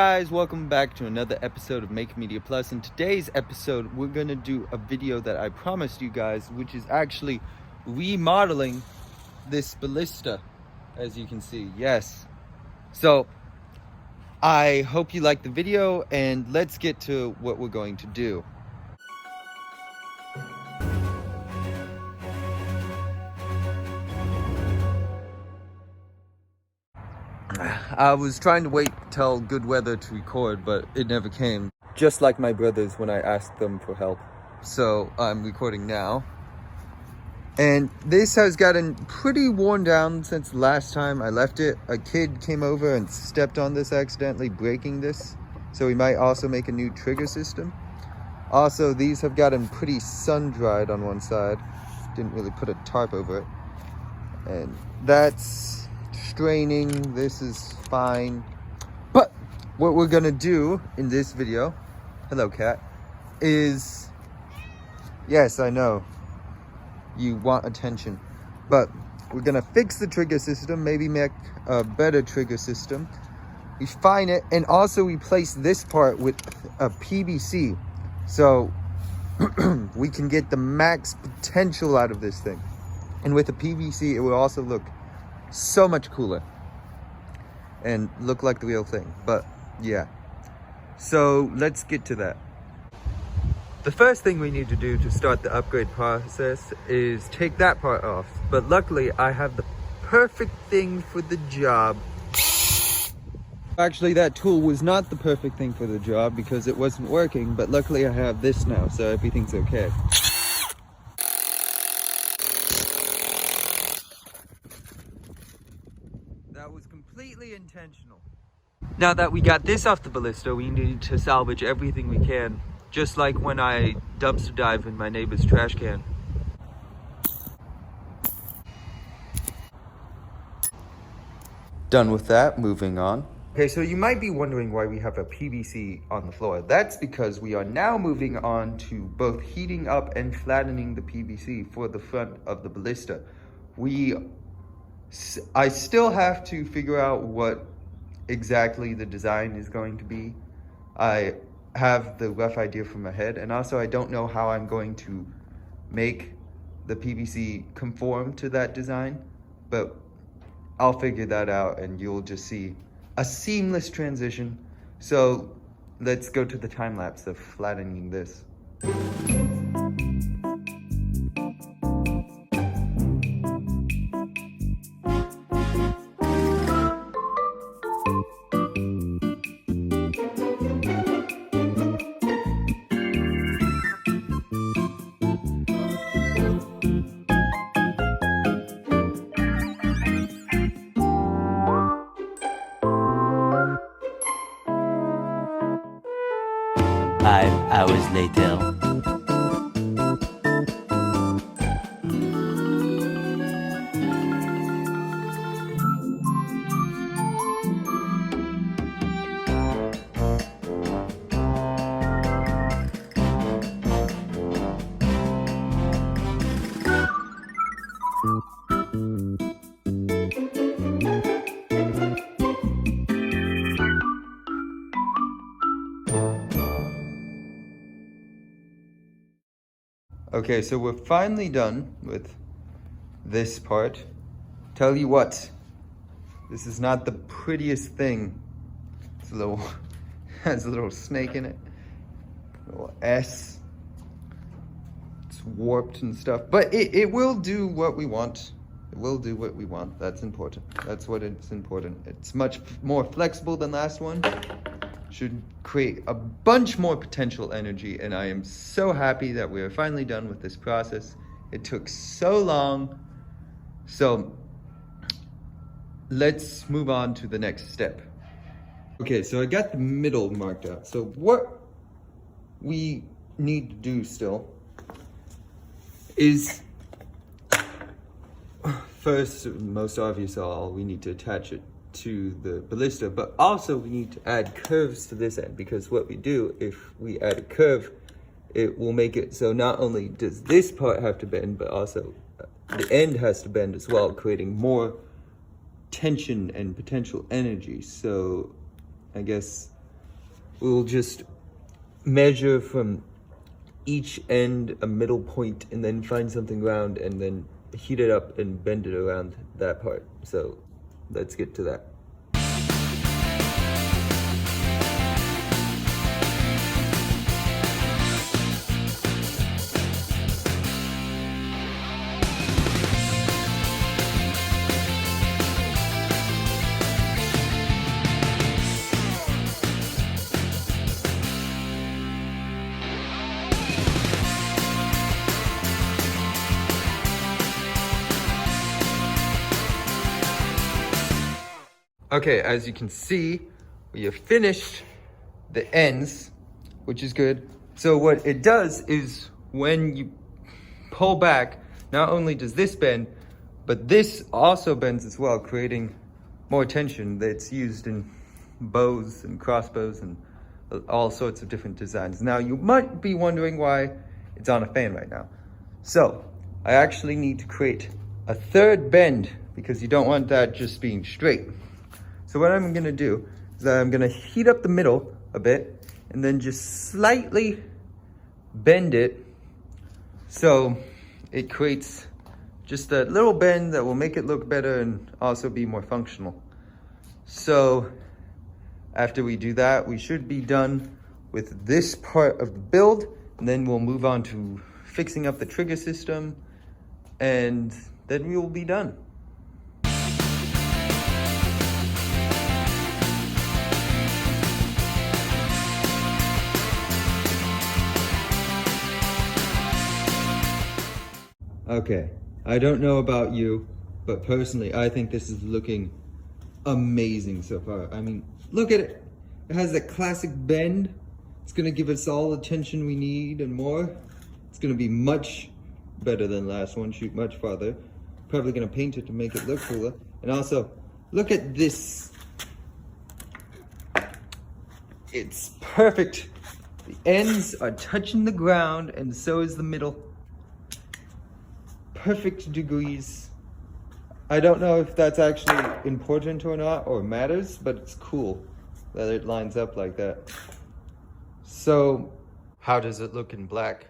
Guys, welcome back to another episode of Make Media Plus. In today's episode, we're gonna do a video that I promised you guys, which is actually remodeling this Ballista, as you can see. Yes. So I hope you like the video, and let's get to what we're going to do. I was trying to wait till good weather to record, but it never came. Just like my brothers when I asked them for help. So I'm recording now. And this has gotten pretty worn down since the last time I left it. A kid came over and stepped on this accidentally, breaking this. So we might also make a new trigger system. Also, these have gotten pretty sun-dried on one side. Didn't really put a tarp over it. And that's straining. This is fine, but what we're gonna do in this video, hello cat, is, yes, I know you want attention, but we're gonna fix the trigger system, maybe make a better trigger system, refine it, and also replace this part with a PVC so we can get the max potential out of this thing. And with the PVC, it will also look so much cooler and look like the real thing. But yeah, so let's get to that. The first thing we need to do to start the upgrade process is take that part off, but luckily I have the perfect thing for the job. Actually, that tool was not the perfect thing for the job because it wasn't working, but luckily I have this now, so everything's okay. That was completely intentional. Now that we got this off the Ballista, we need to salvage everything we can. Just like when I dumpster dive in my neighbor's trash can. Done with that, moving on. Okay, so you might be wondering why we have a PVC on the floor. That's because we are now moving on to both heating up and flattening the PVC for the front of the Ballista. I still have to figure out what exactly the design is going to be. I have the rough idea from my head, and also I don't know how I'm going to make the PVC conform to that design, but I'll figure that out and you'll just see a seamless transition. So let's go to the time lapse of flattening this. Five hours later. Okay, so we're finally done with this part. Tell you what, this is not the prettiest thing. It's a little, has a little snake in it, a little S. It's warped and stuff, but it will do what we want. It will do what we want. That's important. That's what it's important. It's much more flexible than last one. Should create a bunch more potential energy, and I am so happy that we are finally done with this process. It took so long. So let's move on to the next step. Okay, so I got the middle marked out. So what we need to do still is, first, most obvious of all, we need to attach it to the Ballista, but also we need to add curves to this end, because what we do, if we add a curve, it will make it so not only does this part have to bend, but also the end has to bend as well, creating more tension and potential energy. So I guess we'll just measure from each end a middle point and then find something round and then heat it up and bend it around that part. So let's get to that. Okay, as you can see, we have finished the ends, which is good. So what it does is when you pull back, not only does this bend, but this also bends as well, creating more tension that's used in bows and crossbows and all sorts of different designs. Now, you might be wondering why it's on a fan right now. So I actually need to create a third bend because you don't want that just being straight. So what I'm gonna do is that I'm gonna heat up the middle a bit and then just slightly bend it so it creates just a little bend that will make it look better and also be more functional. So after we do that, we should be done with this part of the build, and then we'll move on to fixing up the trigger system, and then we will be done. Okay, I don't know about you, but personally, I think this is looking amazing so far. I mean, look at it. It has that classic bend. It's gonna give us all the tension we need and more. It's gonna be much better than the last one, shoot much farther. Probably gonna paint it to make it look cooler. And also, look at this. It's perfect. The ends are touching the ground and so is the middle. Perfect degrees. I don't know if that's actually important or not, or matters, but it's cool that it lines up like that. So, how does it look in black?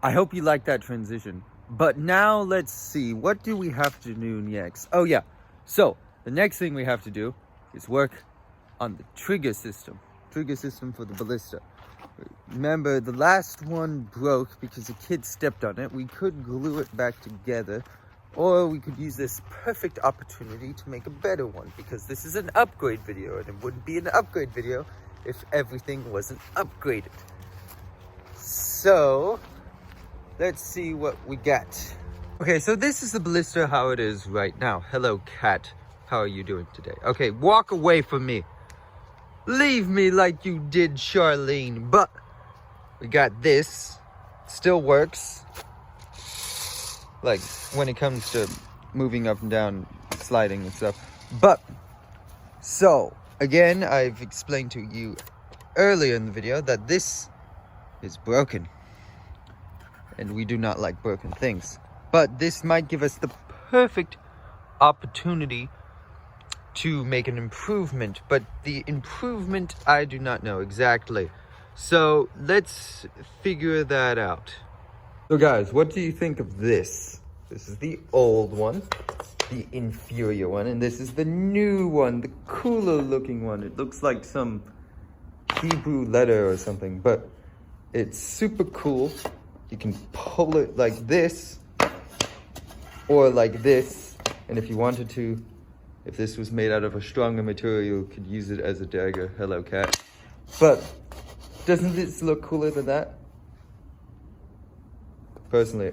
I hope you like that transition. But now let's see, what do we have to do next? Oh yeah, so the next thing we have to do is work on the trigger system for the Ballista. Remember, the last one broke because a kid stepped on it. We could glue it back together, or we could use this perfect opportunity to make a better one, because this is an upgrade video, and it wouldn't be an upgrade video if everything wasn't upgraded. So, let's see what we got. Okay, so this is the Ballista how it is right now. Hello, cat. How are you doing today? Okay, walk away from me. Leave me like you did Charlene. But we got this. Still works. Like when it comes to moving up and down, sliding and stuff. But, so, again, I've explained to you earlier in the video that this is broken. And we do not like broken things. But this might give us the perfect opportunity to make an improvement, but the improvement I do not know exactly. So let's figure that out. So guys, what do you think of this? This is the old one, the inferior one, and this is the new one, the cooler looking one. It looks like some Hebrew letter or something, but it's super cool. You can pull it like this or like this, and if you wanted to, if this was made out of a stronger material, you could use it as a dagger. Hello, cat. But doesn't this look cooler than that? Personally,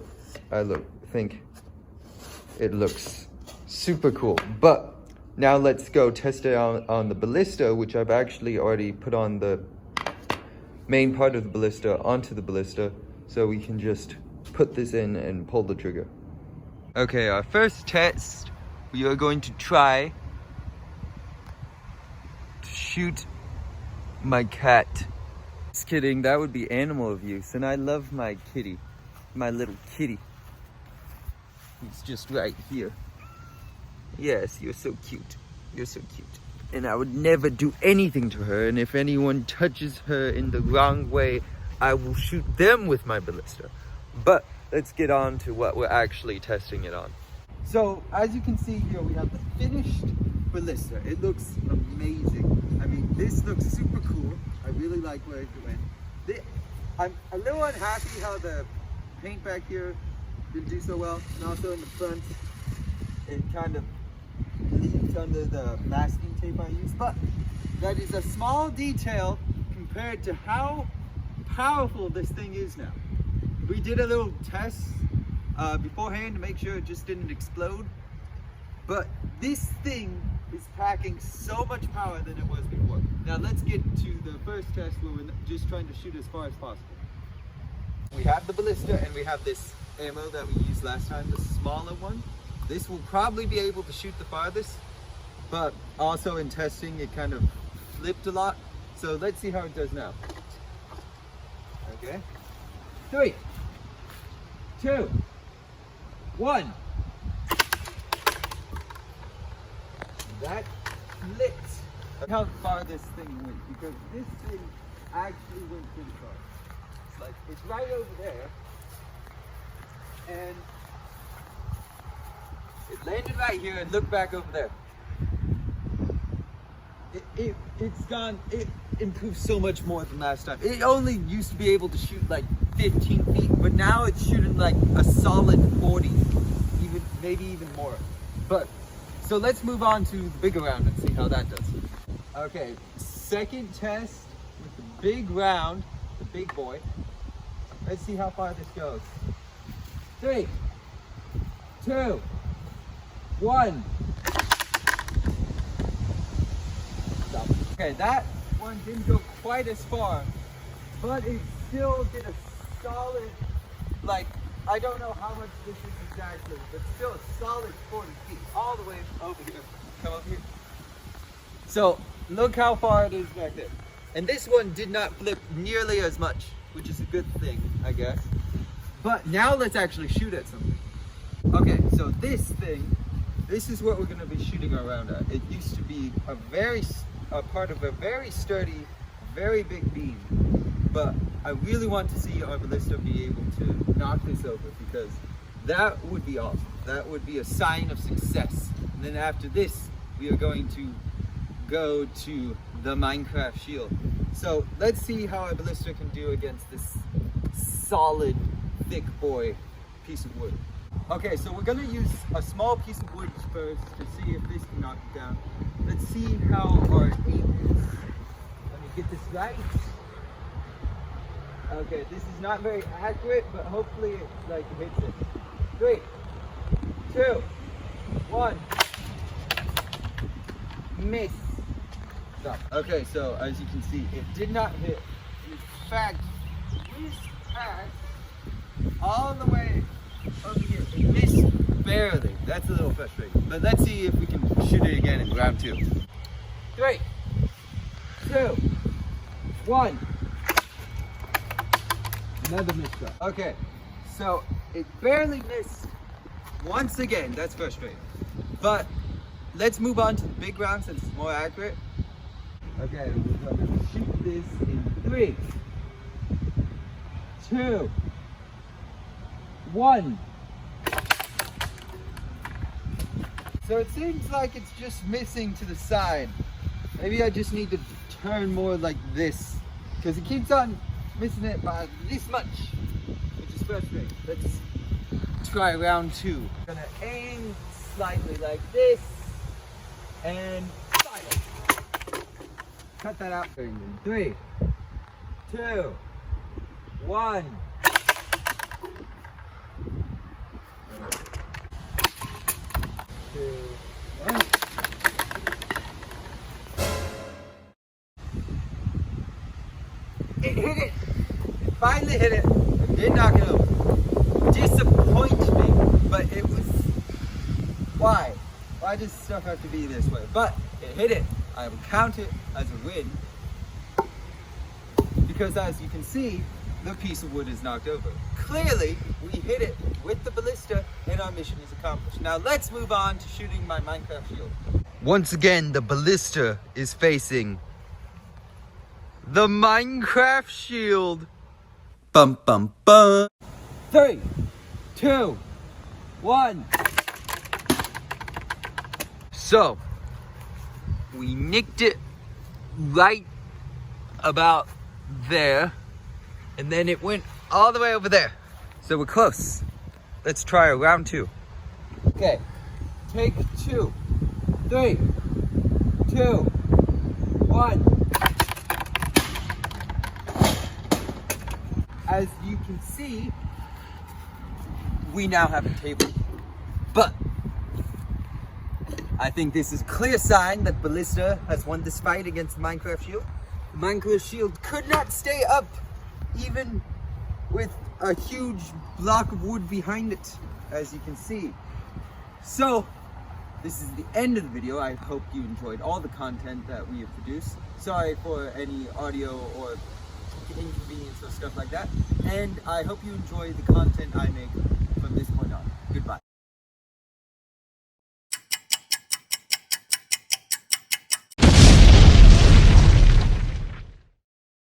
I think it looks super cool. But now let's go test it on the Ballista, which I've actually already put on the main part of the Ballista onto the Ballista, so we can just put this in and pull the trigger. Okay, our first test, we are going to try to shoot my cat. Just kidding, that would be animal abuse, and I love my kitty, my little kitty. He's just right here. Yes, you're so cute. You're so cute. and I would never do anything to her, and if anyone touches her in the wrong way, I will shoot them with my ballista. But let's get on to what we're actually testing it on. So as you can see here, we have the finished ballista. It looks amazing. I mean, this looks super cool. I really like where it went. I'm a little unhappy how the paint back here didn't do so well, and also in the front it kind of leaks under the masking tape I used, but that is a small detail compared to how powerful this thing is now. We did a little test beforehand to make sure it just didn't explode, but this thing is packing so much power than it was before. Now let's get to the first test where we're just trying to shoot as far as possible. We have the ballista and we have this ammo that we used last time, the smaller one. This will probably be able to shoot the farthest, but also in testing it kind of flipped a lot. So let's see how it does now. Okay. 3, 2, 1. That flipped. Look how far this thing went, because this thing actually went pretty far. It's like, it's right over there, and it landed right here and looked back over there. It improved so much more than last time. It only used to be able to shoot like 15 feet, but now it's shooting like a solid 40, maybe even more. But so let's move on to the bigger round and see how that does. Okay, second test with the big round, the big boy. Let's see how far this goes. 3, 2, 1. Stop. Okay, that one didn't go quite as far, but it still did a solid, like, I don't know how much this is exactly, but still a solid 40 feet all the way over here. Come over here. So look how far it is back there. And this one did not flip nearly as much, which is a good thing, I guess. But now let's actually shoot at something. Okay, so this thing, this is what we're going to be shooting around at. It used to be a part of a very sturdy, very big beam. But I really want to see our ballista be able to knock this over, because that would be awesome. That would be a sign of success. And then after this, we are going to go to the Minecraft shield. So let's see how our ballista can do against this solid, thick boy piece of wood. Okay, so we're gonna use a small piece of wood first to see if this can knock it down. Let's see how our aim is. Let me get this right. Okay, this is not very accurate, but hopefully it hits it. 3, 2, 1. Miss. Stop. Okay, so as you can see, it did not hit. In fact, whizzed past all the way over here. It missed barely. That's a little frustrating. But let's see if we can shoot it again in round 2. 3, 2, 1. Another missed shot. Okay, so it barely missed once again. That's frustrating. But let's move on to the big round since it's more accurate. Okay, we're going to shoot this in 3, 2, 1. So it seems like it's just missing to the side. Maybe I just need to turn more like this, because it keeps on missing it by this much, which is frustrating. Let's try round 2. I'm gonna aim slightly like this and fire. Cut that out. 3, 2, 1. 2, 1. It hit it! It finally hit it. It did knock it over. Disappoint me, but it was... Why? Why does stuff have to be this way? But it hit it. I will count it as a win. Because as you can see, the piece of wood is knocked over. Clearly, we hit it with the ballista and our mission is accomplished. Now let's move on to shooting my Minecraft shield. Once again, the Ballista is facing the Minecraft shield. Bum bum bum. 3, 2, 1. So, we nicked it right about there, and then it went all the way over there. So we're close. Let's try a round 2. Okay, take 2, 3, 2, 1. As you can see, we now have a table. But I think this is a clear sign that Ballista has won this fight against the Minecraft shield. The Minecraft shield could not stay up, even with a huge block of wood behind it, as you can see. So, this is the end of the video. I hope you enjoyed all the content that we have produced. Sorry for any audio or inconvenience or stuff like that. And I hope you enjoy the content I make from this point.